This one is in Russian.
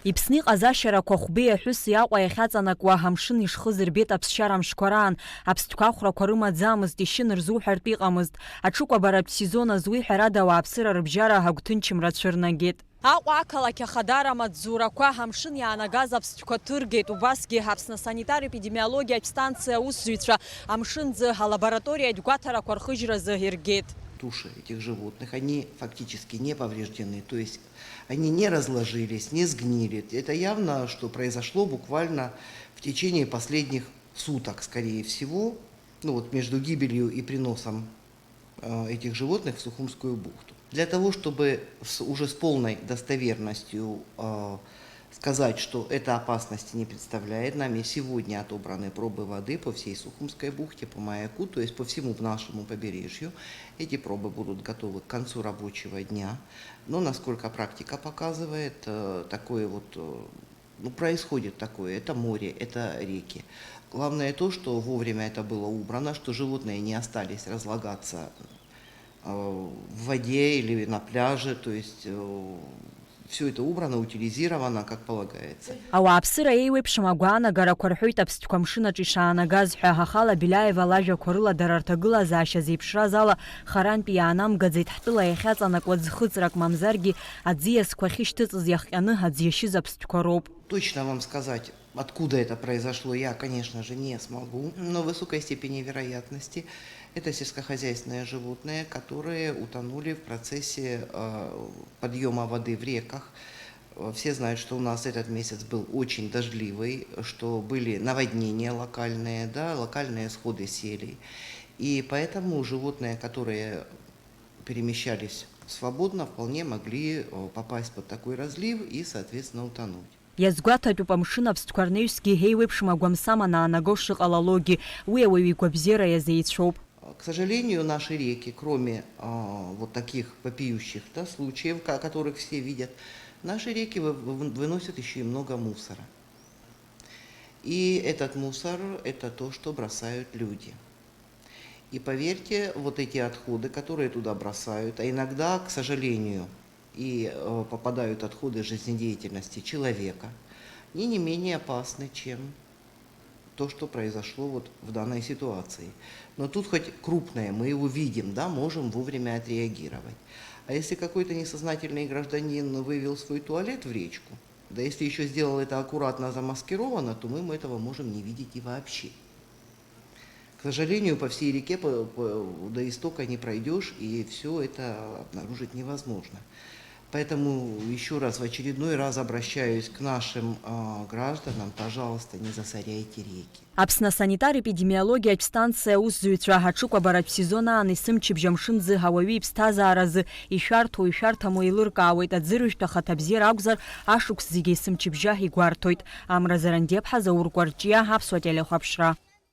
Ипсны иҟазашьарақәа хәбеи аҳәыси Аҟәа иахьаҵанакуа амшын ишхыз рбеит аԥсшьара мшқәа раан. Аԥстәқәа рымаӡамызт, ишьын рзуҳәартә иҟамызт. Аҽыкәабаратә сезон азы ҳәарада ауааԥсыра рыбжьара агәҭынчымра цәырнагеит. Аҟәа ақалақь ахадара маҵзурақәа амшын иаанагаз аԥстәқәа ҭыргеит. Убасгьы Аԥсны санитар-эпидемиологиатә станциа аусзуҩцәа амшынӡы алабораториатә гәаҭарақәа рхыжьразы иргеит. Туши этих животных, они фактически не повреждены, то есть они не разложились, не сгнили. Это явно, что произошло буквально в течение последних суток, скорее всего, ну вот между гибелью и приносом этих животных в Сухумскую бухту. Для того, чтобы уже с полной достоверностью сказать, что это опасности не представляет, нами сегодня отобраны пробы воды по всей Сухумской бухте, по маяку, то есть по всему нашему побережью. Эти пробы будут готовы к концу рабочего дня. Но, насколько практика показывает, такое вот, ну, происходит такое, это море, это реки. Главное то, что вовремя это было убрано, что животные не остались разлагаться в воде или на пляже, то есть все это убрано, утилизировано, как полагается. Ауааԥсыра еиуеиԥшым агәаанагарақәа рҳәоит аԥстәқәа амшынаҿ ишаанагаз ҳәа. Ҳахала Беляева лажәақәа рыла дара рҭагылазаашьа зеиԥшраз ала харантә иаанамгаӡеит ҳтәыла иахьаҵанакуа ӡхыҵрак, мамзаргьы аӡиасқәа ахьышьҭыҵыз иахҟьаны аӡ иашьыз аԥстәқәа роуп. Точно вам сказать, откуда это произошло, я, конечно же, не смогу, но в высокой степени вероятности это сельскохозяйственные животные, которые утонули в процессе подъема воды в реках. Все знают, что у нас этот месяц был очень дождливый, что были наводнения локальные, да, локальные сходы селей. И поэтому животные, которые перемещались свободно, вполне могли попасть под такой разлив и, соответственно, утонуть. Иазгәаҭатәуп амшын аԥстәқәа рнаҩсгьы еиуеиԥшым агәамсама наанаго шыҟалалогьы. Уи ауаҩ игәабзиара иазеицәоуп. К сожалению, наши реки, кроме вот таких вопиющих, да, случаев, которых все видят, наши реки выносят еще и много мусора. И этот мусор – это то, что бросают люди. И поверьте, вот эти отходы, которые туда бросают, а иногда, к сожалению, и попадают отходы жизнедеятельности человека, они не менее опасны, чем то, что произошло вот в данной ситуации. Но тут хоть крупное, мы его видим, да, можем вовремя отреагировать. А если какой-то несознательный гражданин вывел свой туалет в речку, да если еще сделал это аккуратно замаскированно, то мы этого можем не видеть и вообще. К сожалению, по всей реке до истока не пройдешь, и все это обнаружить невозможно. Поэтому еще раз, в очередной раз обращаюсь к нашим гражданам, пожалуйста, не засоряйте реки. Аԥсны санитар-эпидемиологиатә станциа аусзуҩцәа аҽыкәабаратә сезон аан есымчыбжь амшынӡы ауаҩы иԥсҭазааразы ишәарҭоу ишәарҭаму еилыркаауеит. Аӡырҩтә ахаҭа бзиара акәзар, ашықәс зегьы есымчыбжьа игәарҭоит. Амра Зарандеԥҳа, Заур Кәарҷиа, Аԥсуа телехәаԥшра.